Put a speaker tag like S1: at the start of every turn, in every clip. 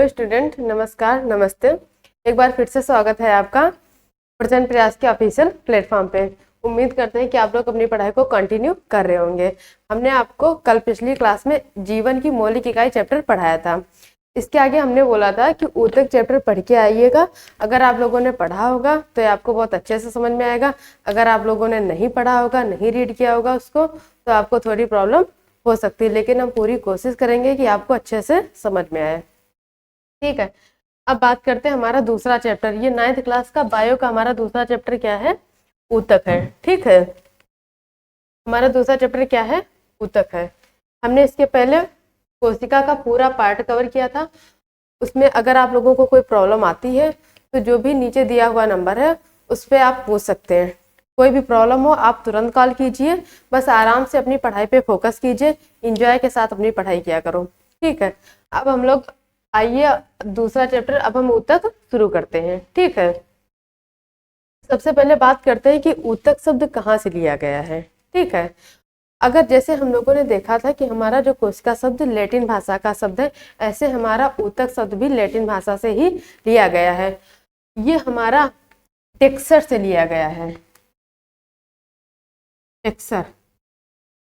S1: Hello student, नमस्कार, नमस्ते। एक बार फिर से स्वागत है आपका प्रचंड प्रयास के ऑफिशियल प्लेटफॉर्म पे। उम्मीद करते हैं कि आप लोग अपनी पढ़ाई को कंटिन्यू कर रहे होंगे। हमने आपको कल पिछली क्लास में जीवन की मौलिक इकाई चैप्टर पढ़ाया था। इसके आगे हमने बोला था कि ऊतक चैप्टर पढ़ के आइएगा। अगर आप लोगों ने पढ़ा होगा तो ये आपको बहुत अच्छे से समझ में आएगा। अगर आप लोगों ने नहीं पढ़ा होगा, नहीं रीड किया होगा उसको, तो आपको थोड़ी प्रॉब्लम हो सकती है, लेकिन हम पूरी कोशिश करेंगे कि आपको अच्छे से समझ में आए। ठीक है, अब बात करते हैं हमारा दूसरा चैप्टर। ये 9th क्लास का बायो का हमारा दूसरा चैप्टर क्या है? ऊतक है। ठीक है, हमारा दूसरा चैप्टर क्या है? ऊतक है। हमने इसके पहले कोशिका का पूरा पार्ट कवर किया था। उसमें अगर आप लोगों को कोई प्रॉब्लम आती है तो जो भी नीचे दिया हुआ नंबर है उस पर आप पूछ सकते हैं। कोई भी प्रॉब्लम हो आप तुरंत कॉल कीजिए। बस आराम से अपनी पढ़ाई पे फोकस कीजिए, इंजॉय के साथ अपनी पढ़ाई किया करो। ठीक है, अब हम लोग आइए दूसरा चैप्टर, अब हम ऊतक शुरू करते हैं। ठीक है, सबसे पहले बात करते हैं कि ऊतक शब्द कहाँ से लिया गया है। ठीक है, अगर जैसे हम लोगों ने देखा था कि हमारा जो कोशिका शब्द लैटिन भाषा का शब्द है, ऐसे हमारा ऊतक शब्द भी लैटिन भाषा से ही लिया गया है। ये हमारा टेक्सर से लिया गया है। टेक्सर,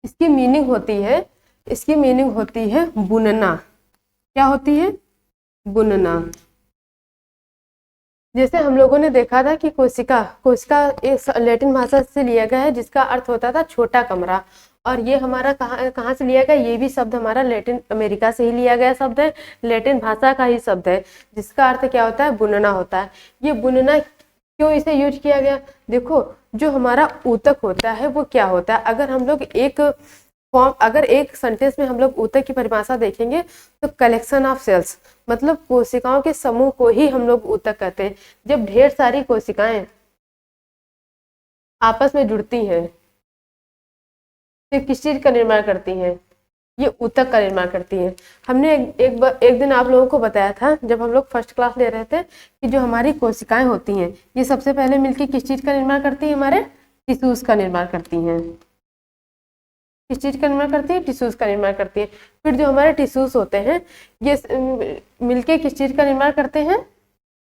S1: इसकी मीनिंग होती है, इसकी मीनिंग होती है बुनना। क्या होती है? बुनना। जैसे हम लोगों ने देखा था कि कोशिका कोशिका एक लैटिन भाषा से लिया गया है जिसका अर्थ होता था छोटा कमरा। और ये हमारा कहाँ कहाँ से लिया गया? ये भी शब्द हमारा लैटिन अमेरिका से ही लिया गया शब्द है, लैटिन भाषा का ही शब्द है, जिसका अर्थ क्या होता है? बुनना होता है। ये बुनना क्यों इसे यूज किया गया? देखो, जो हमारा ऊतक होता है वो क्या होता है? अगर हम लोग एक फॉर्म, अगर एक सेंटेंस में हम लोग ऊतक की परिभाषा देखेंगे तो कलेक्शन ऑफ सेल्स, मतलब कोशिकाओं के समूह को ही हम लोग ऊतक कहते हैं। जब ढेर सारी कोशिकाएं आपस में जुड़ती हैं तो किस चीज का निर्माण करती हैं? ये ऊतक का निर्माण करती हैं। हमने एक दिन आप लोगों को बताया था जब हम लोग फर्स्ट क्लास ले रहे थे कि जो हमारी कोशिकाएं होती हैं ये सबसे पहले मिलकर किस चीज का निर्माण करती है? हमारे टिश्यूज का निर्माण करती हैं। किस चीज का निर्माण करती है? टिश्यूज का निर्माण करती है। फिर जो हमारे टिश्यूज होते हैं ये मिलके किस चीज का निर्माण करते हैं?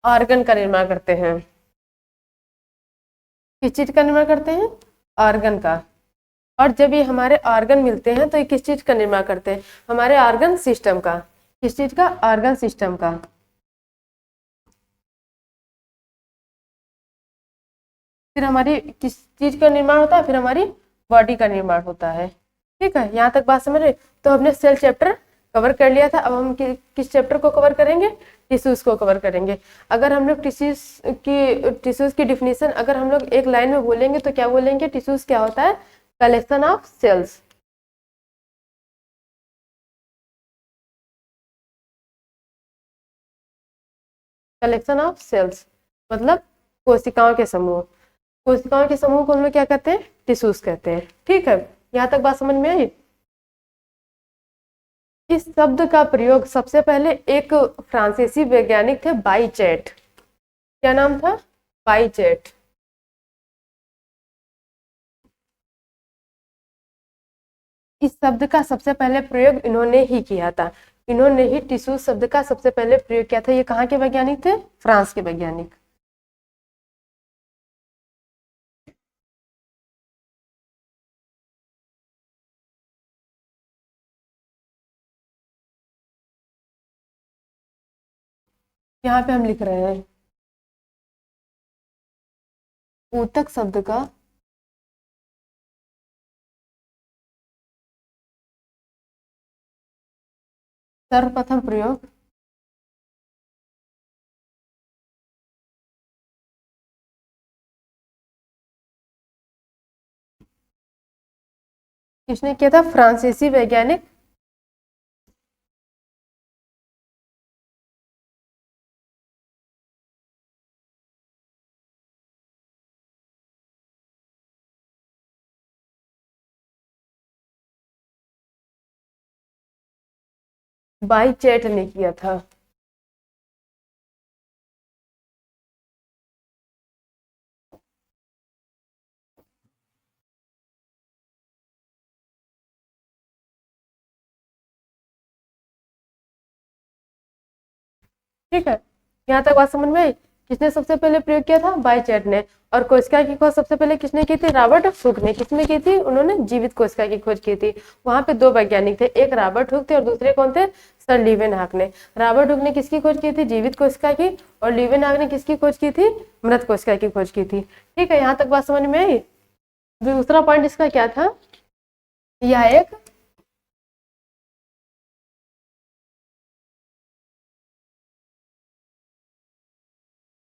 S1: ऑर्गन का निर्माण करते हैं। किस चीज का निर्माण करते हैं? ऑर्गन का। और जब ये हमारे ऑर्गन मिलते हैं तो ये किस चीज का निर्माण करते हैं? हमारे ऑर्गन सिस्टम का। किस चीज का? ऑर्गन सिस्टम का। फिर हमारी किस चीज का निर्माण होता है? फिर हमारी बॉडी का निर्माण होता है। ठीक है, यहाँ तक बात समझ रहे? तो हमने सेल चैप्टर कवर कर लिया था। अब हम किस चैप्टर को कवर करेंगे? टिश्यूज को कवर करेंगे। अगर हम लोग टिश्यूज की डिफिनीशन अगर हम लोग एक लाइन में बोलेंगे तो क्या बोलेंगे? टिश्यूज क्या होता है? Collection of cells. Collection of cells मतलब कोशिकाओं के समूह। कोशिकाओं के समूह को हम लोग क्या कहते हैं? टिश्यूज कहते हैं। ठीक है, यहाँ तक बात समझ में आई? इस शब्द का प्रयोग सबसे पहले एक फ्रांसीसी वैज्ञानिक थे, बाइचेट। क्या नाम था? बाइचेट। इस शब्द का सबसे पहले प्रयोग इन्होंने ही किया था। इन्होंने ही टिश्यू शब्द का सबसे पहले प्रयोग किया था। ये कहाँ के वैज्ञानिक थे? फ्रांस के वैज्ञानिक। यहाँ पे हम लिख रहे हैं ऊतक शब्द का सर्वप्रथम प्रयोग किसने किया था? फ्रांसीसी वैज्ञानिक बाइचेट ने किया था। ठीक है, यहाँ तक बात समझ में आई। किसने सबसे पहले प्रयोग किया था? बायचैट ने। और कोशिका की खोज सबसे पहले किसने की थी? रॉबर्ट हुक ने। किसने की थी? उन्होंने जीवित कोशिका की खोज की थी। वहां पे दो वैज्ञानिक थे, एक रॉबर्ट हुक थे और दूसरे कौन थे? सर लीवेनहॉक ने। रॉबर्ट हुक ने किसकी खोज की थी? जीवित कोशिका की। और लीवेनहॉक ने किसकी खोज की थी? मृत कोशिका की खोज की थी। ठीक है, यहाँ तक बात समझ में आई। दूसरा पॉइंट इसका क्या था? यह एक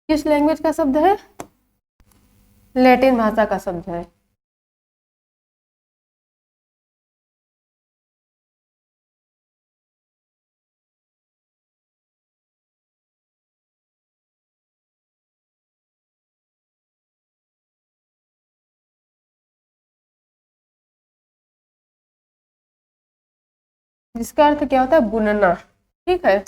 S1: किस लैंग्वेज का शब्द है? लैटिन भाषा का शब्द है। जिसका अर्थ क्या होता है? बुनना। ठीक है,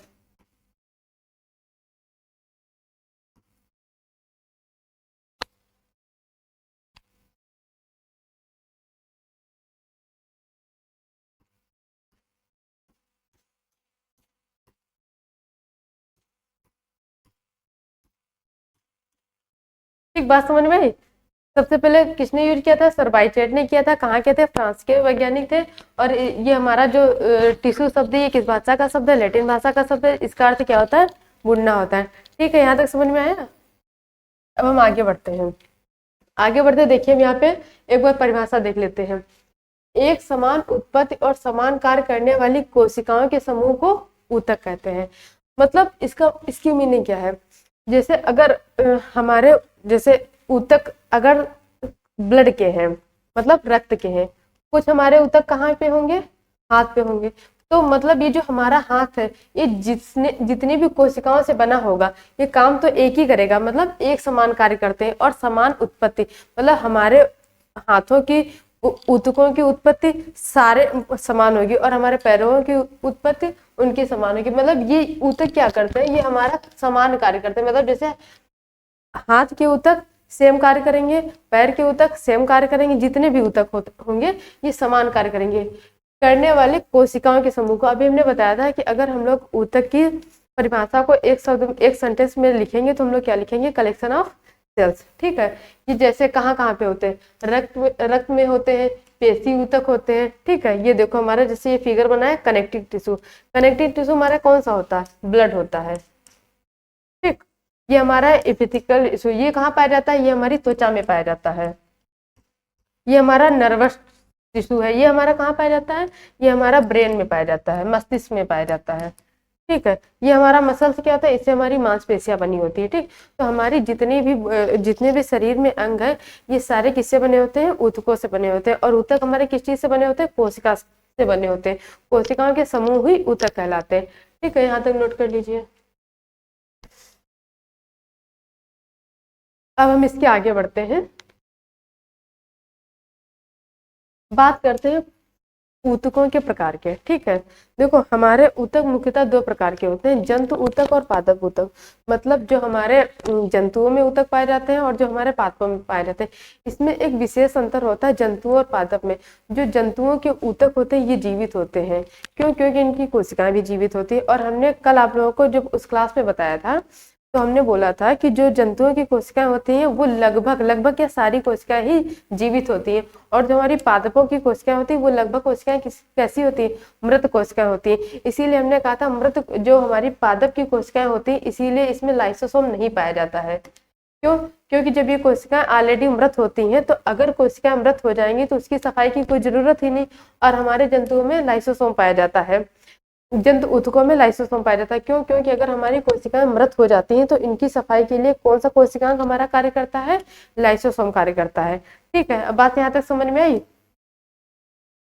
S1: ठीक बात समझ में आई। सबसे पहले किसने यूज किया था? सर बायचैट ने किया था। कहाँ के थे? फ्रांस के वैज्ञानिक थे। और ये हमारा जो टिश्यू शब्द है, ये किस भाषा का शब्द है? लैटिन भाषा का शब्द है। इसका अर्थ क्या होता है? बुनना होता है। ठीक है, यहाँ तक समझ में आया। अब हम आगे बढ़ते हैं। आगे बढ़ते देखिए, हम यहाँ पे एक बार परिभाषा देख लेते हैं। एक समान उत्पत्ति और समान कार्य करने वाली कोशिकाओं के समूह को ऊतक कहते हैं। मतलब इसकी मीनिंग क्या है? जैसे अगर हमारे जैसे ऊतक अगर ब्लड के हैं, मतलब रक्त के हैं, कुछ हमारे ऊतक कहाँ पे होंगे? हाथ पे होंगे। तो मतलब ये जो हमारा हाथ है, ये जितनी भी कोशिकाओं से बना होगा, ये काम तो एक ही करेगा। मतलब एक समान कार्य करते हैं। और समान उत्पत्ति मतलब हमारे हाथों की ऊतकों की उत्पत्ति सारे समान होगी और हमारे पैरों की उत्पत्ति उनकी समान होगी। मतलब ये ऊतक क्या करते हैं? ये हमारा समान कार्य करते हैं। मतलब जैसे हाथ के ऊतक सेम कार्य करेंगे, पैर के ऊतक सेम कार्य करेंगे, जितने भी ऊतक होंगे ये समान कार्य करेंगे। करने वाले कोशिकाओं के समूह को अभी हमने बताया था कि अगर हम लोग ऊतक की परिभाषा को एक शब्द एक सेंटेंस में लिखेंगे तो हम लोग क्या लिखेंगे? Collection of cells. ठीक है, ये जैसे कहाँ कहाँ पे होते हैं? रक्त में होते हैं, पेशी ऊतक होते हैं। ठीक है, ये देखो हमारा जैसे ये फिगर बना है कनेक्टिव टिश्यू। कनेक्टिव टिश्यू हमारा कौन सा होता है? ब्लड होता है। ठीक, ये हमारा एपिथिकल टिश्यू, ये कहाँ पाया जाता है? ये हमारी त्वचा में पाया जाता है। ये हमारा नर्वस टिश्यू है, ये हमारा कहाँ पाया जाता है? ये हमारा ब्रेन में पाया जाता है, मस्तिष्क में पाया जाता है। ठीक है, ये हमारा मसल्स क्या होता है? इससे हमारी मांसपेशियां बनी होती है। ठीक, तो हमारी जितने भी शरीर में अंग है, ये सारे किससे बने होते हैं? ऊतकों से बने होते हैं। और ऊतक हमारे किस चीज से बने होते हैं? कोशिका से बने होते हैं। कोशिकाओं के समूह ही ऊतक कहलाते हैं। ठीक है, यहाँ तक नोट कर लीजिए। अब हम इसके आगे बढ़ते हैं, बात करते हैं ऊतकों के प्रकार के। ठीक है, देखो हमारे ऊतक मुख्यतः दो प्रकार के होते हैं, जंतु ऊतक और पादप ऊतक। मतलब जो हमारे जंतुओं में ऊतक पाए जाते हैं और जो हमारे पादपों में पाए जाते हैं, इसमें एक विशेष अंतर होता है जंतुओं और पादप में। जो जंतुओं के ऊतक होते हैं ये जीवित होते हैं। क्यों? क्योंकि इनकी कोशिकाएं भी जीवित होती है। और हमने कल आप लोगों को जब उस क्लास में बताया था, तो हमने बोला था कि जो जंतुओं की कोशिकाएं होती हैं वो लगभग लगभग या सारी कोशिकाएं ही जीवित होती हैं। और जो हमारी पादपों की कोशिकाएं होती है वो लगभग कोशिकाएं कैसी होती है? मृत कोशिकाएं होती है। इसीलिए हमने कहा था मृत जो हमारी पादप की कोशिकाएं होती है, इसीलिए इसमें लाइसोसोम नहीं पाया जाता है। क्यों? क्योंकि जब ये कोशिकाएं ऑलरेडी मृत होती हैं, तो अगर कोशिकाएं मृत हो जाएंगी तो उसकी सफाई की कोई जरूरत ही नहीं। और हमारे जंतुओं में लाइसोसोम पाया जाता है, जंतु ऊतकों में लाइसोसोम पाया जाता है। क्यों? क्योंकि अगर हमारी कोशिकाएं मृत हो जाती हैं तो इनकी सफाई के लिए कौन सा कोशिकांग हमारा कार्य करता है? लाइसोसोम कार्य करता है। ठीक है, अब बात यहाँ तक समझ में आई।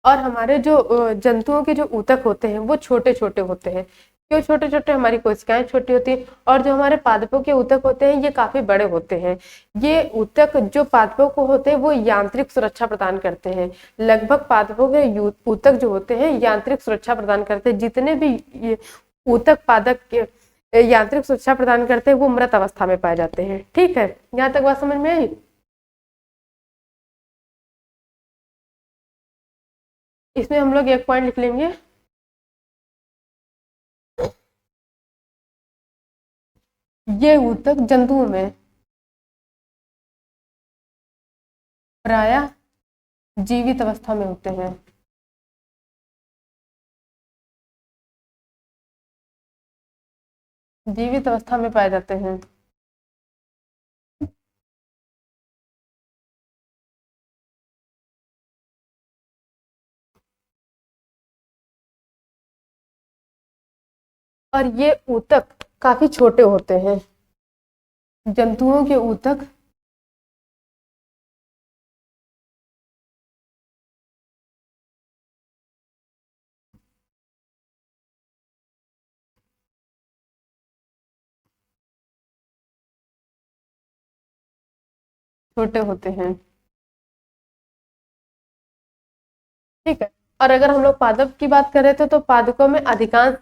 S1: और हमारे जो जंतुओं के जो ऊतक होते हैं वो छोटे छोटे होते हैं। क्यों छोटे छोटे? हमारी कोशिकाएं छोटी होती हैं। और जो हमारे पादपों के ऊतक होते हैं ये काफी बड़े होते हैं। ये ऊतक जो पादपों को होते हैं वो यांत्रिक सुरक्षा प्रदान करते हैं। लगभग पादपों के ऊतक जो होते हैं यांत्रिक सुरक्षा प्रदान करते हैं। जितने भी ऊतक पादप के यांत्रिक सुरक्षा प्रदान करते हैं वो मृत अवस्था में पाए जाते हैं। ठीक है, यहाँ तक बात समझ में आई। इसमें हम लोग एक पॉइंट लिख लेंगे, ये ऊतक जंतुओं में प्रायः जीवित अवस्था में होते हैं। जीवित अवस्था में पाए जाते हैं। और ये ऊतक काफी छोटे होते हैं। जंतुओं के ऊतक छोटे होते हैं। ठीक है। और अगर हम लोग पादप की बात करें तो पादपों में अधिकांश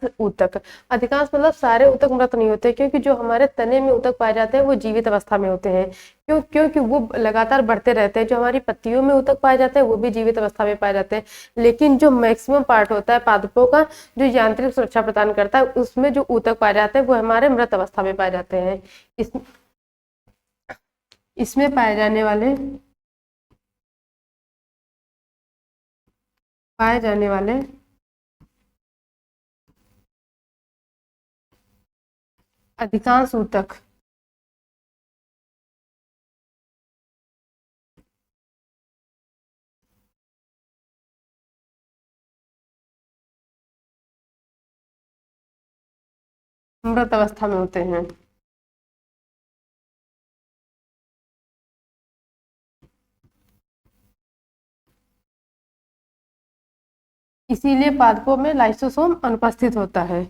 S1: मतलब सारे ऊतक मृत नहीं होते, क्योंकि जो हमारे तने में ऊतक पाए जाते हैं वो जीवित अवस्था में होते हैं। क्योंकि वो लगातार बढ़ते रहते हैं। जो हमारी पत्तियों में ऊतक पाए जाते हैं वो भी जीवित अवस्था में पाए जाते हैं, लेकिन जो मैक्सिमम पार्ट होता है पादपों का, जो यांत्रिक सुरक्षा प्रदान करता है, उसमें जो ऊतक पाए जाते हैं वो हमारे मृत अवस्था में पाए जाते हैं। इसमें पाए जाने वाले अधिकांश ऊतक मृत अवस्था में होते हैं। इसीलिए पादपों में लाइसोसोम अनुपस्थित होता है।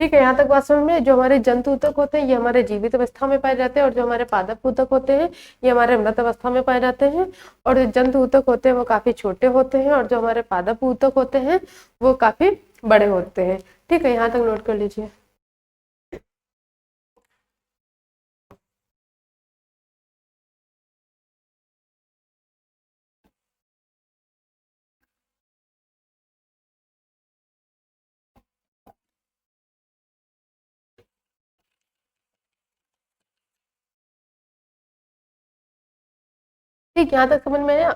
S1: ठीक है, यहाँ तक बात समझ में। जो हमारे जंतु ऊतक होते हैं ये हमारे जीवित अवस्था में पाए जाते हैं, और जो हमारे पादप ऊतक होते हैं ये हमारे मृत अवस्था में पाए जाते हैं। और जो जंतु ऊतक होते हैं वो काफी छोटे होते हैं, और जो हमारे पादप ऊतक होते हैं वो काफी बड़े होते हैं। ठीक है, यहाँ तक नोट कर लीजिए। ठीक, यहाँ तक समझ में आया।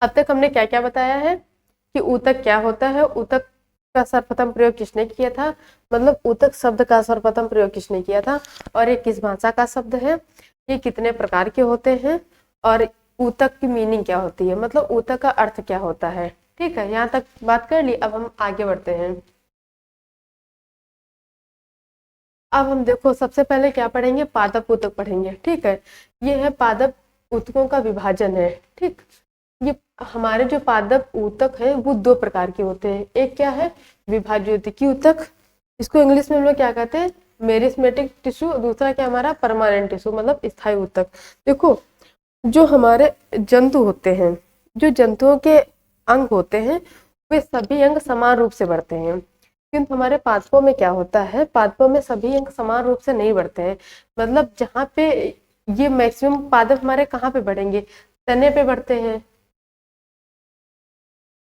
S1: अब तक हमने क्या क्या बताया है कि ऊतक क्या होता है, ऊतक का सर्वप्रथम प्रयोग किसने किया था, मतलब ऊतक शब्द का सर्वप्रथम प्रयोग किसने किया था, और ये किस भाषा का शब्द है, ये कितने प्रकार के होते हैं, और ऊतक की मीनिंग क्या होती है, मतलब ऊतक का अर्थ क्या होता है। ठीक है, यहाँ तक बात कर ली। अब हम आगे बढ़ते हैं। अब हम देखो सबसे पहले क्या पढ़ेंगे, पादप ऊतक पढ़ेंगे। ठीक है, ये है पादप ऊतकों का विभाजन है। ठीक, ये हमारे जो पादप ऊतक है वो दो प्रकार के होते हैं। एक क्या है, विभाज्योतिकी ऊतक, इसको इंग्लिश में हम लोग क्या कहते हैं, मेरिस्मेटिक टिश्यू। दूसरा क्या हमारा परमानेंट टिश्यू, मतलब स्थायी ऊतक। देखो, जो हमारे जंतु होते हैं, जो जंतुओं के अंग होते हैं वे सभी अंग समान रूप से बढ़ते हैं, किंतु हमारे पादपों में क्या होता है, पादपों में सभी अंग समान रूप से नहीं बढ़ते हैं। मतलब जहाँ पे ये मैक्सिमम पादप हमारे कहाँ पे बढ़ेंगे, तने पे बढ़ते हैं।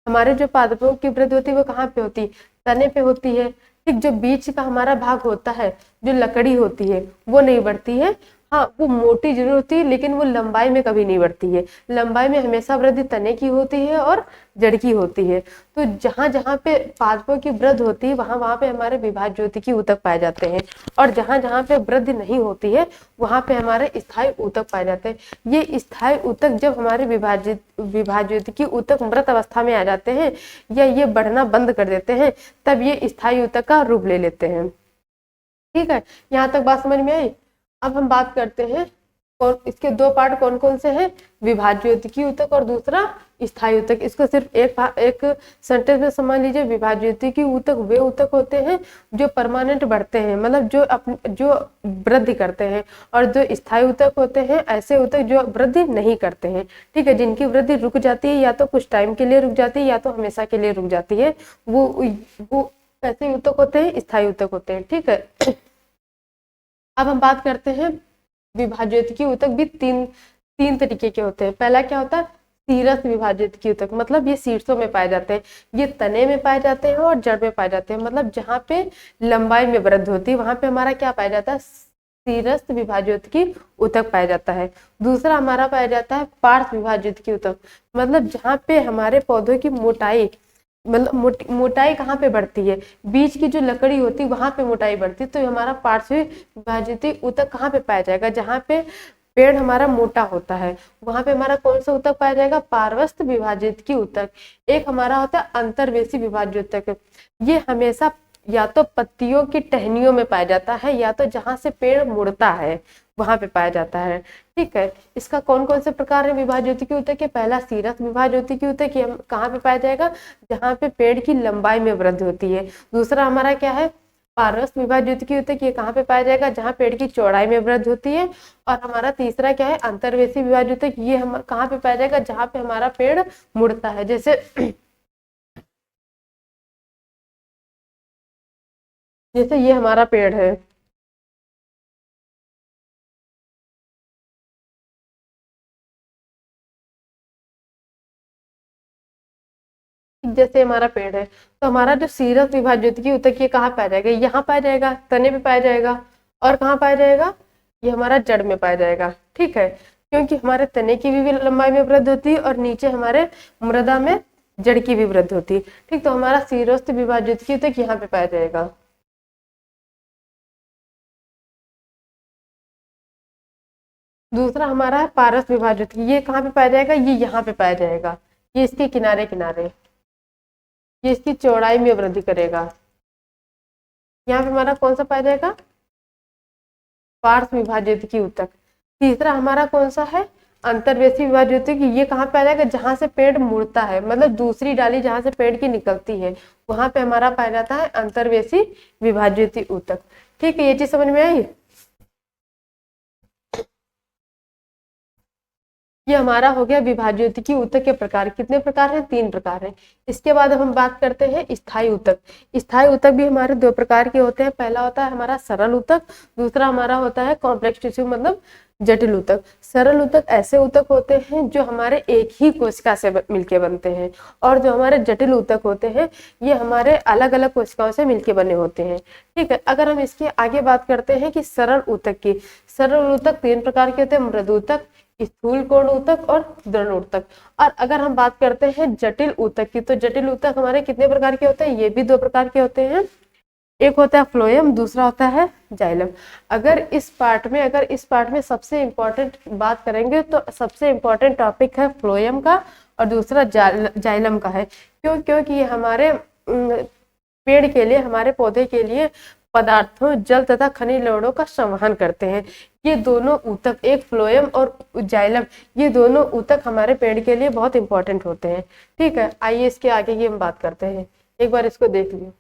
S1: हमारे जो पादपों की वृद्धि होती है वो कहाँ पे होती है, तने पे होती है। ठीक, जो बीच का हमारा भाग होता है, जो लकड़ी होती है वो नहीं बढ़ती है। हाँ, वो मोटी जरूर होती है, लेकिन वो लंबाई में कभी नहीं बढ़ती है। लंबाई में हमेशा वृद्धि तने की होती है और जड़ की होती है। तो जहाँ जहाँ पे पादपों की वृद्धि होती है वहाँ वहाँ पे हमारे विभाज्योतिकी ऊतक पाए जाते हैं, और जहाँ जहाँ पे वृद्धि नहीं होती है वहाँ पे हमारे स्थायी ऊतक पाए जाते हैं। ये स्थायी ऊतक जब हमारे विभाज्योतिकी ऊतक मृत अवस्था में आ जाते हैं या ये बढ़ना बंद कर देते हैं, तब ये स्थायी ऊतक का रूप ले लेते हैं। ठीक है, यहाँ तक बात समझ में आई। अब हम बात करते हैं, और इसके दो पार्ट कौन कौन से हैं, विभाज्योतिकी ऊतक और दूसरा स्थायी ऊतक, इसको सिर्फ एक सेंटेंस में समझ लीजिए। विभाज्योतिकीय ऊतक वे ऊतक होते हैं जो परमानेंट बढ़ते हैं, मतलब जो वृद्धि करते हैं, और जो स्थायी ऊतक होते हैं ऐसे ऊतक जो वृद्धि नहीं करते हैं। ठीक है, जिनकी वृद्धि रुक जाती है, या तो कुछ टाइम के लिए रुक जाती है या तो हमेशा के लिए रुक जाती है, वो ऐसे ऊतक होते हैं, स्थायी ऊतक होते हैं। ठीक है, अब हम बात करते हैं विभाज्योतिकीय ऊतक भी तीन तीन तरीके के होते हैं। पहला क्या होता है, शीरस विभाज्योतिकीय ऊतक, मतलब ये शीर्षों में पाए जाते हैं, ये तने में पाए जाते हैं और जड़ में पाए जाते हैं, मतलब जहाँ पे लंबाई में वृद्धि होती है वहां पे हमारा क्या पाया जाता है, शीरस विभाज्योतिकीय ऊतक पाया जाता है। दूसरा हमारा पाया जाता है पार्श्व विभाज्योतिकीय ऊतक, मतलब जहाँ पे हमारे पौधों की मोटाई, मतलब मोटाई कहाँ पे बढ़ती है, बीज की जो लकड़ी होती है वहां पे मोटाई बढ़ती है, तो हमारा पार्श्व विभाज्योतिकीय ऊतक कहाँ पे पाया जाएगा, जहाँ पे पेड़ हमारा मोटा होता है वहां पे हमारा कौन सा ऊतक पाया जाएगा, पार्श्व विभाज्योतिकीय ऊतक। एक हमारा होता है अंतर्वेशी विभाज्योतिक, ये हमेशा या तो पत्तियों की टहनियों में पाया जाता है या तो जहां से पेड़ मुड़ता है वहां पे पाया जाता है। ठीक है, इसका कौन कौन से प्रकार है विभाज्योतिकीय ऊतक के, पहला शीरस विभाज्योतिकीय ऊतक, ये कहाँ पे पाया जाएगा, जहाँ पे पेड़ की लंबाई में वृद्धि होती है। दूसरा हमारा क्या है, पार्श्व विभाज्योतिकीय ऊतक, ये कहाँ पे पाया जाएगा, जहाँ पेड़ की चौड़ाई में वृद्धि होती है। और हमारा तीसरा क्या है, अंतर्वेशी विभाज्योतिक, ये हम कहाँ पे पाया जाएगा, जहाँ पे हमारा पेड़ मुड़ता है। जैसे ये हमारा पेड़ है, जैसे हमारा पेड़ है, तो हमारा जो शीरस विभाज्योतिकीय ऊतक ये कहाँ पाया जाएगा, यहाँ पाया जाएगा, तने पे पाया जाएगा, और कहाँ पाया जाएगा, ये हमारा जड़ में पाया जाएगा। ठीक है, क्योंकि हमारे तने की भी लंबाई में वृद्धि होती है और नीचे हमारे मृदा में जड़ की भी वृद्धि होती है। ठीक, तो हमारा शीरस्थ विभाज्योतिकीय ऊतक यहाँ पे पाया जाएगा। दूसरा हमारा है पारस विभाजित, ये कहाँ पे पाया जाएगा, ये यहाँ पे पाया जाएगा, ये इसके किनारे किनारे, ये इसकी चौड़ाई में वृद्धि करेगा। यहाँ पे हमारा कौन सा पाया जाएगा, पार्श्व विभाजित की ऊतक। तीसरा हमारा कौन सा है, अंतर्वेशी विभाजित की, ये कहाँ पे आ जाएगा, जहां से पेड़ मुड़ता है, मतलब दूसरी डाली जहां से पेड़ की निकलती है वहां पे हमारा पाया जाता है अंतर्वेशी विभाजित ऊतक। ठीक है, ये चीज समझ में आई। ये हमारा हो गया विभाज्योतिकीय ऊतक के प्रकार। कितने प्रकार हैं, तीन प्रकार हैं। इसके बाद हम बात करते हैं स्थायी ऊतक। स्थायी ऊतक भी हमारे दो प्रकार के होते हैं। पहला होता है हमारा सरल ऊतक, दूसरा हमारा होता है कॉम्प्लेक्स टिश्यू, मतलब जटिल ऊतक। सरल ऊतक ऐसे ऊतक होते हैं जो हमारे एक ही कोशिका से मिलके बनते हैं, और जो हमारे जटिल ऊतक होते हैं ये हमारे अलग अलग कोशिकाओं से मिलके बने होते हैं। ठीक है, अगर हम इसके आगे बात करते हैं कि सरल ऊतक की, सरल ऊतक तीन प्रकार के होते हैं, मृदु ऊतक, स्थूल कोण ऊतक और दृढ़ ऊतक। और अगर हम बात करते हैं जटिल ऊतक की, तो जटिल ऊतक हमारे कितने प्रकार के होते हैं, ये भी दो प्रकार के होते हैं। एक होता है फ्लोएम, दूसरा होता है जाइलम। अगर इस पार्ट में सबसे इंपॉर्टेंट बात करेंगे तो सबसे इंपॉर्टेंट टॉपिक है फ्लोएम का और दूसरा जाइलम का है। क्योंकि ये हमारे पेड़ के लिए, हमारे पौधे के लिए पदार्थों, जल तथा खनिज लवणों का संवहन करते हैं। ये दोनों ऊतक, एक फ्लोएम और जाइलम, ये दोनों ऊतक हमारे पेड़ के लिए बहुत इंपॉर्टेंट होते हैं। ठीक है, आइए इसके आगे की हम बात करते हैं। एक बार इसको देख लीजिए।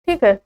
S1: ठीक है,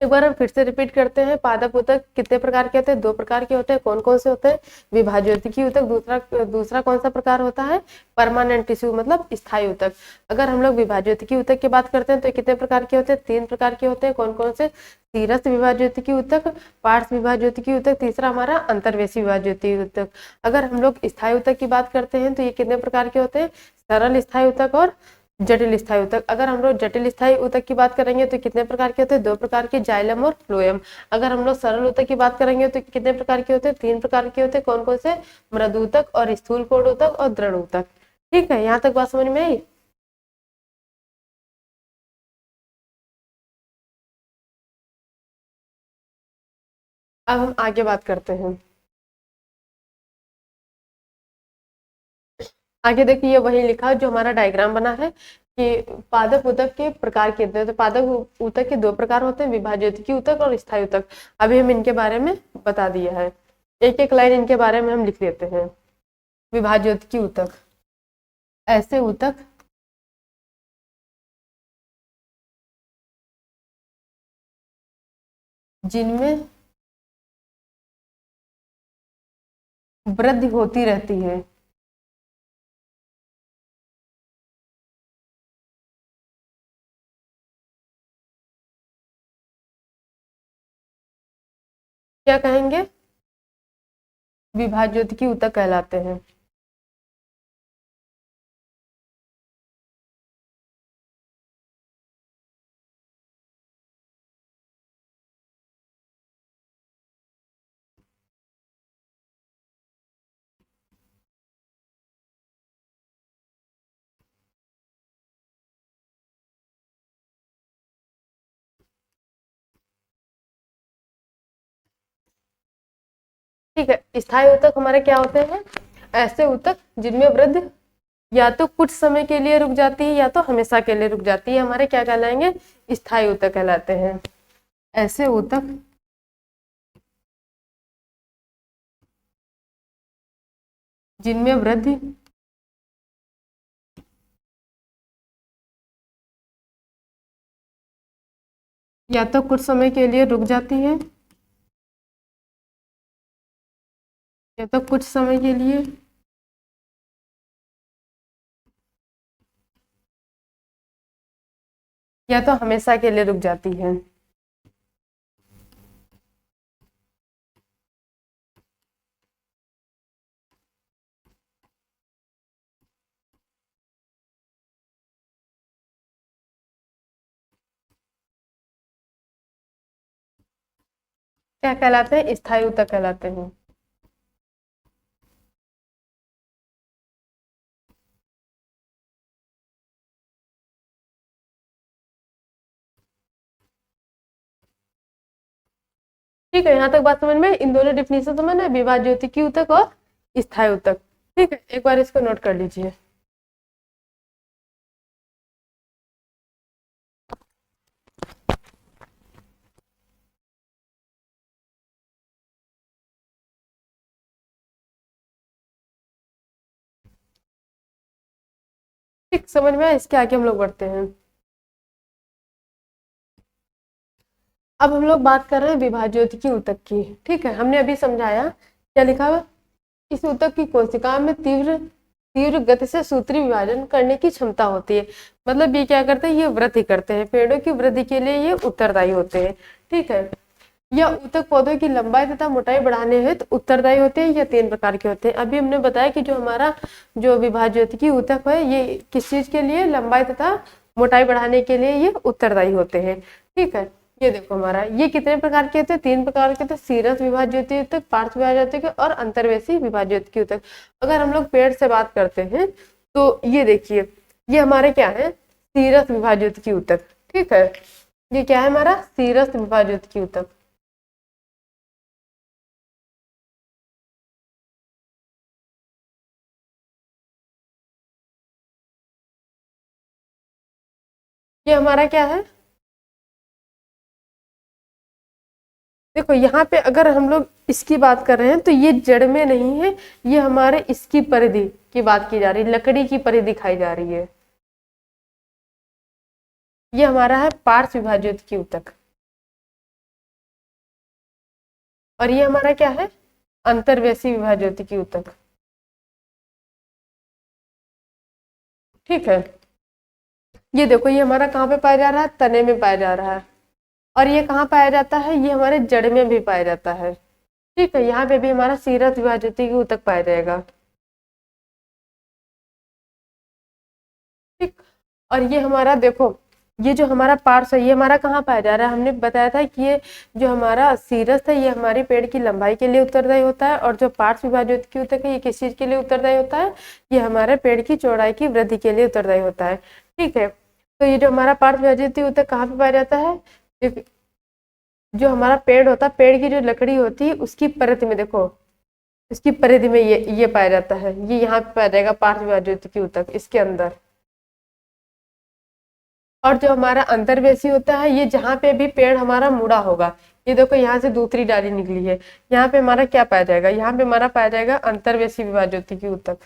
S1: एक बार हम फिर से रिपीट करते हैं। पादप ऊतक कितने प्रकार के होते हैं, दो प्रकार के होते हैं। कौन कौन से होते हैं, विभाज्योतिकीय ऊतक, दूसरा कौन सा प्रकार होता है, परमानेंट टिश्यू, मतलब स्थायी ऊतक। अगर हम लोग विभाज्योतिकीय ऊतक की बात करते हैं तो कितने प्रकार के होते हैं, तीन प्रकार के होते हैं। कौन कौन से, शीरस विभाज्योतिकीय ऊतक, पार्श्व विभाज्योतिकीय ऊतक, तीसरा हमारा अंतर्वेशी विभाज्योतिकीय ऊतक। अगर हम लोग स्थायी ऊतक की बात करते हैं तो ये कितने प्रकार के होते हैं, सरल स्थायी ऊतक और जटिल स्थायी ऊतक। अगर हम लोग जटिल स्थायी ऊतक की बात करेंगे तो कितने प्रकार के होते हैं, दो प्रकार के, जाइलम और फ्लोएम। अगर हम लोग सरल ऊतक की बात करेंगे तो कितने प्रकार के होते हैं, तीन प्रकार के होते हैं। कौन कौन से, मृदु ऊतक और स्थूल कोण ऊतक और दृढ़ ऊतक। ठीक है, यहाँ तक बात समझ में आई। अब हम आगे बात करते हैं। आगे देखिए ये वही लिखा जो हमारा डायग्राम बना है कि पादप ऊतक के प्रकार कितने हैं। तो पादप ऊतक के दो प्रकार होते हैं, विभाज्योतिकी ऊतक और स्थायी ऊतक। अभी हम इनके बारे में बता दिया है, एक एक लाइन इनके बारे में हम लिख लेते हैं। विभाज्योतिकी ऊतक ऐसे ऊतक जिनमें वृद्धि होती रहती है। क्या कहेंगे? विभाज्योतिकी ऊतक कहलाते हैं। ठीक है, स्थायी ऊतक हमारे क्या होते हैं? ऐसे ऊतक जिनमें वृद्धि या तो कुछ समय के लिए रुक जाती है या तो हमेशा के लिए रुक जाती है, हमारे क्या कहलाएंगे? स्थायी ऊतक कहलाते हैं। ऐसे ऊतक जिनमें वृद्धि या तो कुछ समय के लिए रुक जाती है या तो कुछ समय के लिए या तो हमेशा के लिए रुक जाती है। क्या कहलाते हैं? स्थायी ऊतक कहलाते हैं। ठीक है, यहाँ तक बात समझ में? इन दोनों डिफिनेशन समझ में, विभाज्योतिकी ऊतक और स्थायी ऊतक। ठीक है, एक बार इसको नोट कर लीजिए। ठीक, समझ में आया? इसके आगे हम लोग बढ़ते हैं। अब हम लोग बात कर रहे हैं विभाज्योतिकी ऊतक की। ठीक है, हमने अभी समझाया क्या लिखा हुआ, इस ऊतक की कोशिका में तीव्र तीव्र गति से सूत्री विभाजन करने की क्षमता होती है। मतलब ये क्या करते हैं? ये वृद्धि करते हैं, पेड़ों की वृद्धि के लिए ये उत्तरदायी होते हैं। ठीक है, यह ऊतक पौधों की लंबाई तथा मोटाई बढ़ाने हेतु उत्तरदायी होते हैं। यह 3 प्रकार के होते हैं। अभी हमने बताया कि जो हमारा जो विभाज्योतिकी ऊतक है ये किस चीज के लिए? लंबाई तथा मोटाई बढ़ाने के लिए ये उत्तरदायी होते हैं। ठीक है, ये देखो हमारा ये कितने प्रकार के होते हैं? 3 प्रकार के होते हैं, सीरस विभाज्योतिकी ऊतक, पार्श्व विभाज्योतिकी और अंतर्वेशी विभाज्योतिकी ऊतक। अगर हम लोग पेड़ से बात करते हैं तो ये देखिए, ये हमारे क्या है? सीरस विभाज्योतिकी ऊतक। ठीक है, ये क्या है हमारा? सीरस विभाज्योतिकी ऊतक। ये हमारा क्या है? देखो यहाँ पे अगर हम लोग इसकी बात कर रहे हैं तो ये जड़ में नहीं है, ये हमारे इसकी परिधि की बात की जा रही है, लकड़ी की परिधि दिखाई जा रही है। ये हमारा है पार्श्व विभाज्योतिकी ऊतक। और ये हमारा क्या है? अंतर्वेशी विभाज्योतिकी ऊतक। ठीक है, ये देखो ये हमारा कहाँ पे पाया जा रहा है? तने में पाया जा रहा है। और ये कहाँ पाया जाता है? ये हमारे जड़ में भी पाया जाता है। ठीक है, यहाँ पे भी हमारा सीरस विभाज्योतिकी ऊतक पाया जाएगा। ठीक, और ये हमारा देखो, ये जो हमारा पार्श्व है ये हमारा कहाँ पाया जा रहा है? हमने बताया था कि ये जो हमारा सीरस है ये हमारी पेड़ की लंबाई के लिए उत्तरदायी होता है, और जो पार्श्व विभाज्योतिकी ऊतक है ये किस चीज के लिए उत्तरदायी होता है? ये हमारे पेड़ की चौड़ाई की वृद्धि के लिए उत्तरदायी होता है। ठीक है, तो ये जो हमारा पार्श्व विभाज्योतिकी ऊतक कहाँ पे पाया जाता है? जो हमारा पेड़ होता है, पेड़ की जो लकड़ी होती है उसकी परत में देखो, इसकी परिधि में ये पाया जाता है, ये यहाँ पे पाया जाएगा पार्श्व विभाज्योतिकी ऊतक इसके अंदर। और जो हमारा अंतर्वेशी होता है, ये जहाँ पे भी पेड़ हमारा मुड़ा होगा, ये देखो यहाँ से दूसरी डाली निकली है, यहाँ पे हमारा क्या पाया जाएगा, यहाँ पे हमारा पाया जाएगा अंतर्वेशी विभाज्योतिकी ऊतक।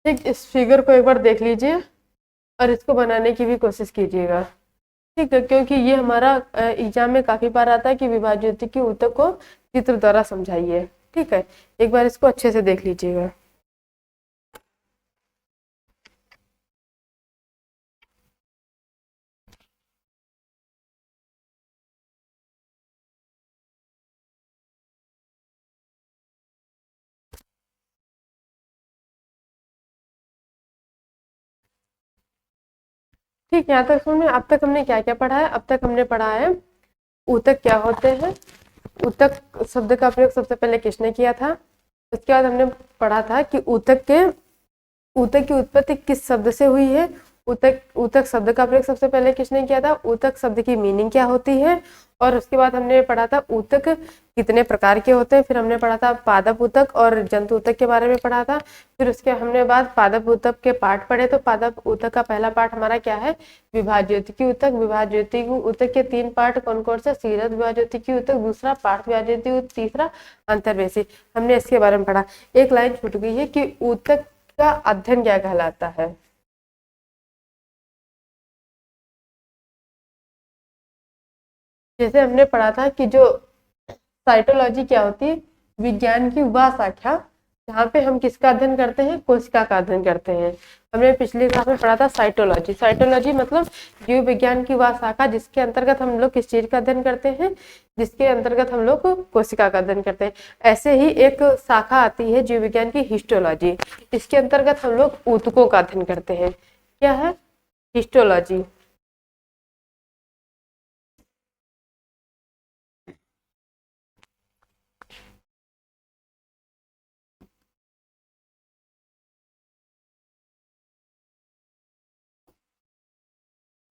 S1: ठीक, इस फिगर को एक बार देख लीजिए और इसको बनाने की भी कोशिश कीजिएगा। ठीक है, क्योंकि ये हमारा एग्जाम में काफी बार आता है कि विभाज्योतिकी ऊतक को चित्र द्वारा समझाइए। ठीक है, एक बार इसको अच्छे से देख लीजिएगा। ठीक, यहाँ तक समझ में। अब तक हमने क्या क्या पढ़ा है? अब तक हमने पढ़ा है ऊतक क्या होते हैं, ऊतक शब्द का प्रयोग सबसे पहले किसने किया था। उसके बाद हमने पढ़ा था कि ऊतक की उत्पत्ति किस शब्द से हुई है। ऊतक शब्द का प्रयोग सबसे पहले किसने किया था, ऊतक शब्द की मीनिंग क्या होती है। और उसके बाद हमने पढ़ा था ऊतक कितने प्रकार के होते हैं। फिर हमने पढ़ा था पादप ऊतक और जंतु ऊतक के बारे में पढ़ा था। फिर उसके हमने बाद पादप ऊतक के पार्ट पढ़े। तो पादप ऊतक का पहला पार्ट हमारा क्या है, विभाज्योतिकी ऊतक। विभाज्योतिकी ऊतक के 3 पार्ट कौन कौन से, सीरत विभाज्योतिकी ऊतक, दूसरा पार्श्व विभाज्योतिकी ऊतक, तीसरा अंतर्वेशी। हमने इसके बारे में पढ़ा। एक लाइन छूट गई है कि ऊतक का अध्ययन क्या कहलाता है। जैसे हमने पढ़ा था कि जो साइटोलॉजी क्या होती है, विज्ञान की वह शाखा जहाँ पे हम किसका अध्ययन करते हैं, कोशिका का अध्ययन करते हैं। हमने पिछले क्लास में पढ़ा था साइटोलॉजी। साइटोलॉजी मतलब जीव विज्ञान की वह शाखा जिसके अंतर्गत हम लोग किस चीज का अध्ययन करते हैं, जिसके अंतर्गत हम लोग कोशिका का अध्ययन करते हैं। ऐसे ही एक शाखा आती है जीव विज्ञान की, हिस्टोलॉजी। इसके अंतर्गत हम लोग ऊतकों का अध्ययन करते हैं। क्या है, हिस्टोलॉजी।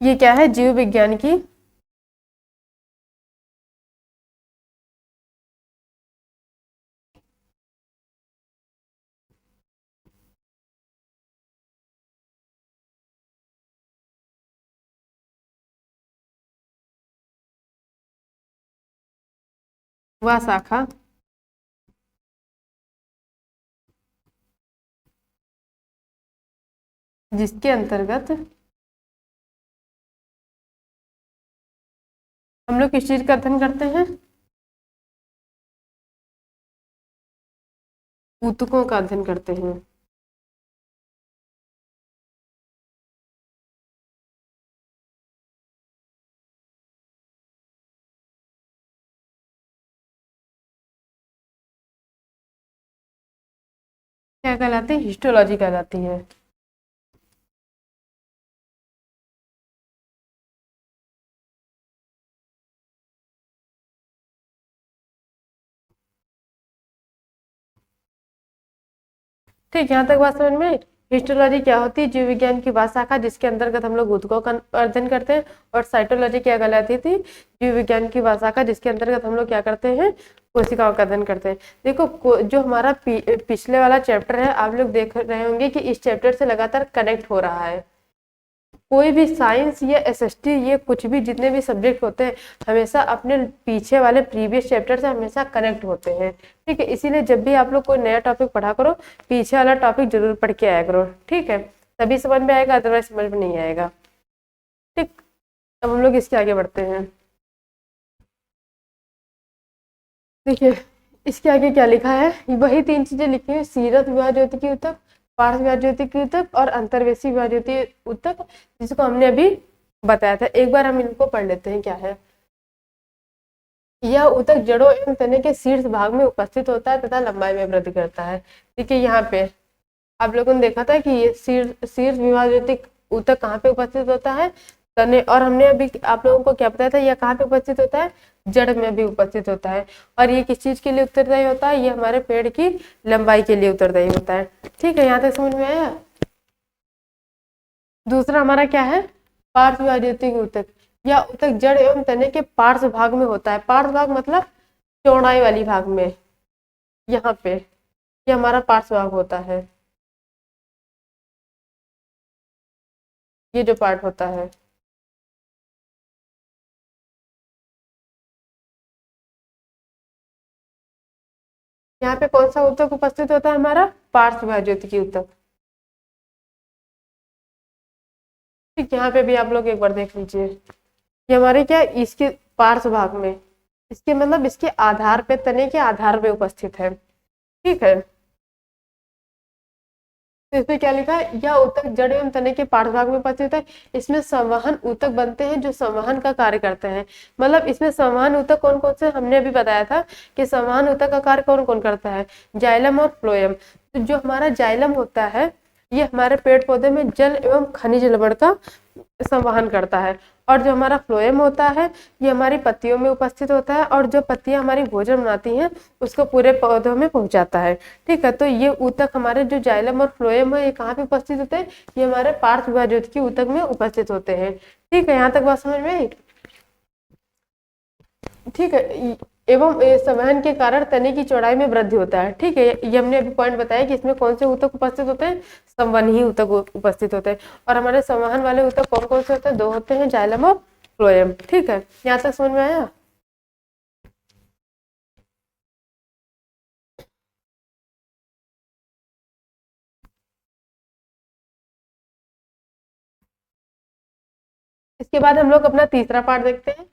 S1: ये क्या है, जीव विज्ञान की वह शाखा जिसके अंतर्गत हम लोग किस चीज का अध्ययन करते हैं, ऊतकों का अध्ययन करते हैं। क्या कहलाती है, हिस्टोलॉजी कहलाती है। ठीक, यहाँ तक बात समझ में। हिस्टोलॉजी क्या होती है, जीव विज्ञान की वह शाखा जिसके अंतर्गत हम लोग ऊतकों का अध्ययन करते हैं। और साइटोलॉजी क्या कहलाती थी, जीव विज्ञान की वह शाखा जिसके अंतर्गत हम लोग क्या करते हैं, कोशिकाओं का अध्ययन करते हैं। देखो जो हमारा पिछले वाला चैप्टर है, आप लोग देख रहे होंगे कि इस चैप्टर से लगातार कनेक्ट हो रहा है। कोई भी साइंस या एसएसटी, ये कुछ भी जितने भी सब्जेक्ट होते हैं, हमेशा अपने पीछे वाले प्रीवियस चैप्टर से हमेशा कनेक्ट होते हैं। ठीक है, इसीलिए जब भी आप लोग कोई नया टॉपिक पढ़ा करो, पीछे वाला टॉपिक जरूर पढ़ के आया करो। ठीक है, तभी समझ में आएगा, अदरवाइज समझ में नहीं आएगा। ठीक, अब हम लोग इसके आगे बढ़ते हैं। देखिए, इसके आगे क्या लिखा है, वही 3 चीजें लिखी हुई, सीरत विभाज्योतिकी ऊतक, पार्श्व विभाज्योतिकी ऊतक और अंतर्वेशी विभाज्योतिकी ऊतक, जिसको हमने अभी बताया था। एक बार हम इनको पढ़ लेते हैं। क्या है, यह ऊतक जड़ों एवं तने के शीर्ष भाग में उपस्थित होता है तथा लंबाई में वृद्धि करता है। देखिए यहाँ पे आप लोगों ने देखा था कि ये शीर्ष विभाज्योतिक ऊतक कहाँ पे उपस्थित होता है, तने। और हमने अभी आप लोगों को क्या बताया था, यह कहाँ पे उपस्थित होता है, जड़ में भी उपस्थित होता है। और ये किस चीज के लिए उत्तरदायी होता है, ये हमारे पेड़ की लंबाई के लिए उत्तरदायी होता है। ठीक है, यहाँ तक समझ में आया। दूसरा हमारा क्या है, पार्श्व विभाज्योतिक ऊतक। या ऊतक जड़ एवं तने के पार्श्व भाग में होता है। पार्श्व भाग मतलब चौड़ाई वाली भाग में, यहाँ पे ये हमारा पार्श्व भाग होता है, ये जो पार्ट होता है। यहाँ पे कौन सा ऊतक उपस्थित होता है? हमारा पार्श्व भाज्योतिकी ऊतक। ठीक, यहाँ पे भी आप लोग एक बार देख लीजिए, ये हमारे क्या इसके पार्श्व भाग में, इसके मतलब इसके आधार पे, तने के आधार पे उपस्थित है। ठीक है, तो इसमें क्या लिखा है? यह ऊतक जड़ एवं तने के पार्श्व भाग में उपस्थित है। इसमें संवहन ऊतक बनते हैं जो संवहन का कार्य करते हैं। मतलब इसमें संवहन ऊतक कौन कौन से हमने अभी बताया था कि संवहन ऊतक का कार्य कौन कौन करता है? जाइलम और फ्लोएम। तो जो हमारा जाइलम होता है ये हमारे पेड़ पौधे में जल एवं खनिज लवण का संवहन करता है, और जो हमारा फ्लोएम होता है ये हमारी पत्तियों में उपस्थित होता है, और जो पत्तियां हमारी भोजन बनाती हैं उसको पूरे पौधों में पहुंचाता है। ठीक है, तो ये ऊतक हमारे जो जाइलम और फ्लोएम है ये कहाँ पे उपस्थित होते हैं? ये हमारे पार्श्व भाज्योतिकी ऊतक में उपस्थित होते हैं। ठीक है, यहाँ तक बात समझ में आई? ठीक है, एवं संवहन के कारण तने की चौड़ाई में वृद्धि होता है। ठीक है, ये हमने अभी पॉइंट बताया कि इसमें कौन से ऊतक उपस्थित होते हैं? संवहनी ऊतक उपस्थित होते हैं। और हमारे संवहन वाले ऊतक कौन कौन से होते हैं? दो होते हैं, जाइलम और फ्लोएम। ठीक है, यहाँ तक समझ में आया? इसके बाद हम लोग अपना तीसरा पार्ट देखते हैं,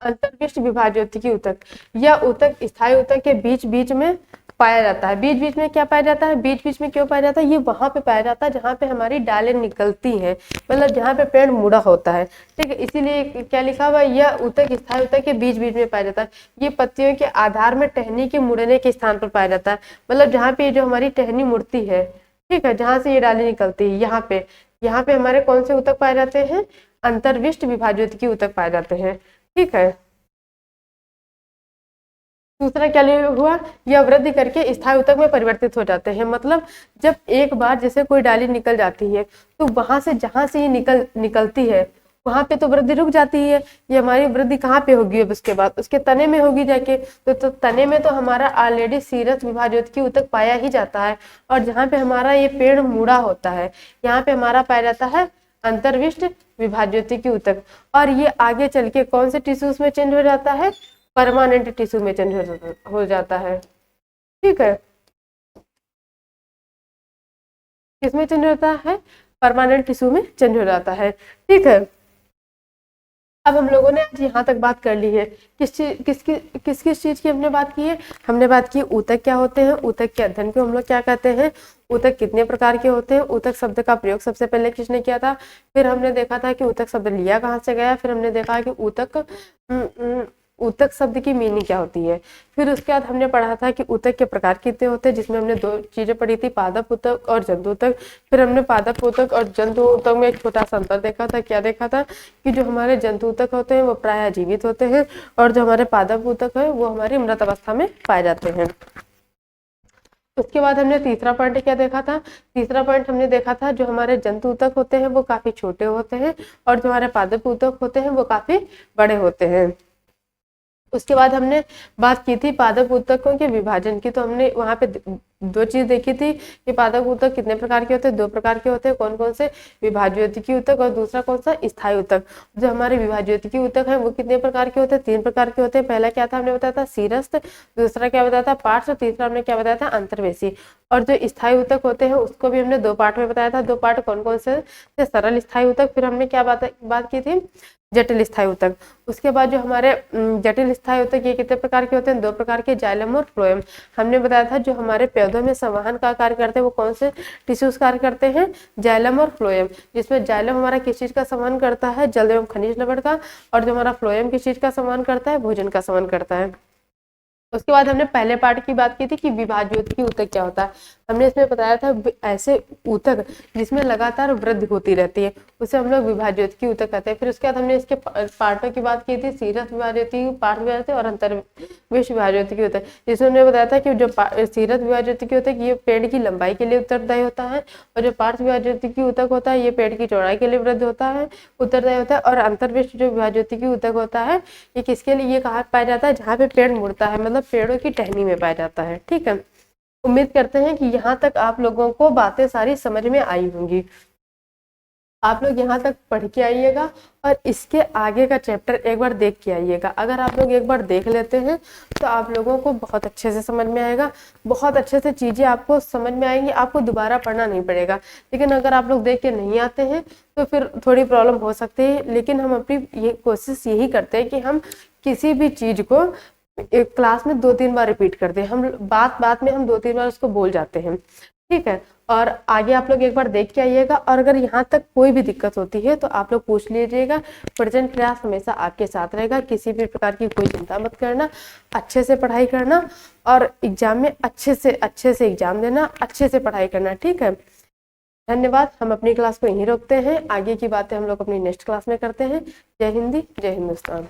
S1: अंतर्विष्ट विभाज्योतिकी ऊतक। यह ऊतक स्थायी ऊतक के बीच बीच में पाया जाता है। बीच बीच में क्या पाया जाता है? बीच बीच में क्यों पाया जाता है? ये वहां पे पाया जाता है जहाँ पे हमारी डालें निकलती हैं, मतलब जहाँ पे पेड़ मुड़ा होता है। ठीक है, इसीलिए क्या लिखा हुआ है? यह ऊतक स्थायी ऊतक के बीच बीच में पाया जाता है। ये पत्तियों के आधार में टहनी के मुड़ने के स्थान पर पाया जाता है, मतलब जहाँ पे जो हमारी टहनी मुड़ती है, ठीक है, जहाँ से ये डालें निकलती है, यहाँ पे हमारे कौन से ऊतक पाए जाते हैं? अंतर्विष्ट विभाज्योतिकी ऊतक पाए जाते हैं। ठीक है, दूसरा क्या हुआ? यह वृद्धि करके स्थायी ऊतक में परिवर्तित हो जाते हैं। मतलब जब एक बार जैसे कोई डाली निकल जाती है तो वहां से जहां से ये निकलती है वहां पे तो वृद्धि रुक जाती है। ये हमारी वृद्धि कहाँ पे होगी? अब उसके बाद उसके तने में होगी जाके। तो तने में तो हमारा ऑलरेडी सीरस विभाज्योतिकी ऊतक पाया ही जाता है, और जहाँ पे हमारा ये पेड़ मुड़ा होता है यहाँ पे हमारा पाया जाता है अंतर्विष्ट विभाज्योतिकी ऊतक। और ये आगे चल के कौन से टिश्यूज में चेंज हो जाता है? परमानेंट टिश्यू में चेंज हो जाता है। ठीक है, किसमें चेंज होता है? परमानेंट टिश्यू में चेंज हो जाता है। ठीक है, अब हम लोगों ने आज यहाँ तक बात कर ली है। किस चीज की हमने बात की है? हमने बात की ऊतक क्या होते हैं, ऊतक के अध्ययन को हम लोग क्या कहते हैं, ऊतक कितने प्रकार के होते हैं, ऊतक शब्द का प्रयोग सबसे पहले किसने किया था, फिर हमने देखा था कि ऊतक शब्द लिया कहाँ से गया, फिर हमने देखा कि ऊतक शब्द की मीनिंग क्या होती है। फिर उसके बाद हमने पढ़ा था कि ऊतक के प्रकार कितने होते हैं, जिसमें हमने दो चीजें पढ़ी थी, पादप ऊतक और जंतु ऊतक। फिर हमने पादप ऊतक और जंतु ऊतक में एक छोटा सा अंतर देखा था। क्या देखा था? कि जो हमारे जंतु ऊतक होते हैं वो प्रायः जीवित होते हैं, और जो हमारे पादप ऊतक है वो हमारी मृत अवस्था में पाए जाते हैं। उसके बाद हमने तीसरा पॉइंट क्या देखा था? तीसरा पॉइंट हमने देखा था जो हमारे जंतु ऊतक होते हैं वो काफी छोटे होते हैं, और जो हमारे पादप ऊतक होते हैं वो काफी बड़े होते हैं। उसके बाद हमने बात की थी पादप ऊतकों के विभाजन की। तो हमने वहां पे दो चीज देखी थी कि पादप ऊतक कितने प्रकार के होते हैं, दो प्रकार के होते हैं। कौन कौन से? विभाज्योतिकी ऊतक, और दूसरा कौन सा? स्थायी ऊतक। जो हमारे विभाज्योतिकी ऊतक है वो कितने प्रकार के होते हैं? तीन प्रकार के होते हैं। पहला क्या था? हमने बताया था सीरस्थ, दूसरा क्या बताया था? पार्श्व, तीसरा हमने क्या बताया था? अंतर्वेशी। और जो स्थायी ऊतक होते हैं उसको भी हमने दो पार्ट में बताया था। दो पार्ट कौन कौन से? सरल स्थायी ऊतक, फिर हमने क्या बात की थी? जटिल स्थायी ऊतक। उसके बाद जो हमारे जटिल स्थायी ऊतक ये कितने प्रकार के होते हैं? दो प्रकार के, जाइलम और फ्लोएम। हमने बताया था जो हमारे पौधों में संवहन का कार्य करते हैं वो कौन से टिश्यूज कार्य करते हैं? जाइलम और फ्लोएम। जिसमें जाइलम हमारा किस चीज का संवहन करता है? जल एवं खनिज लवण का। और जो हमारा फ्लोएम किस चीज का संवहन करता है? भोजन का संवहन करता है। उसके बाद हमने पहले पार्ट की बात की थी कि विभाज्योतिकी ऊतक क्या होता है। हमने इसमें बताया था ऐसे ऊतक जिसमें लगातार वृद्धि होती रहती है उसे हम लोग विभाज्योतिकी ऊतक कहते हैं। फिर उसके बाद हमने इसके पार्टों की बात की थी, सीरस विभाज्योतिकी, पार्श्व विभाज्योतिकी और विश्व विभाज्योतिकी होता है, जिसमें उन्होंने बताया था कि जो सीरत विभाज्योतिकी होता है कि ये पेड़ की लंबाई के लिए उत्तरदायी होता है, और जो पार्श्व विभाज्योतिकी ऊतक होता है ये पेड़ की चौड़ाई के लिए वृद्ध होता है, उत्तरदायी होता है। और अंतर्विश्व जो विभाज्योतिकी ऊतक होता है ये किसके लिए, ये कहाँ पाया जाता है, जहाँ पे पेड़ मुड़ता है, मतलब पेड़ों की टहनी में पाया जाता है। ठीक है, उम्मीद करते हैं कि यहाँ तक आप लोगों को बातें सारी समझ में आई होंगी। आप लोग यहाँ तक पढ़ के आइएगा और इसके आगे का चैप्टर एक बार देख के आइएगा। अगर आप लोग एक बार देख लेते हैं तो आप लोगों को बहुत अच्छे से समझ में आएगा, बहुत अच्छे से चीज़ें आपको समझ में आएंगी, आपको दोबारा पढ़ना नहीं पड़ेगा। लेकिन अगर आप लोग देख के नहीं आते हैं तो फिर थोड़ी प्रॉब्लम हो सकती है। लेकिन हम अपनी ये कोशिश यही करते हैं कि हम किसी भी चीज़ को एक क्लास में 2-3 बार रिपीट करते हैं, हम बात में हम 2-3 बार उसको बोल जाते हैं। ठीक है, और आगे आप लोग एक बार देख के आइएगा, और अगर यहाँ तक कोई भी दिक्कत होती है तो आप लोग पूछ लीजिएगा। प्रेजेंट प्रयास हमेशा आपके साथ रहेगा, किसी भी प्रकार की कोई चिंता मत करना, अच्छे से पढ़ाई करना और एग्जाम में अच्छे से एग्जाम देना, अच्छे से पढ़ाई करना। ठीक है, धन्यवाद। हम अपनी क्लास को यहीं रोकते हैं, आगे की बातें हम लोग अपनी नेक्स्ट क्लास में करते हैं। जय हिंदी, जय हिंदुस्तान।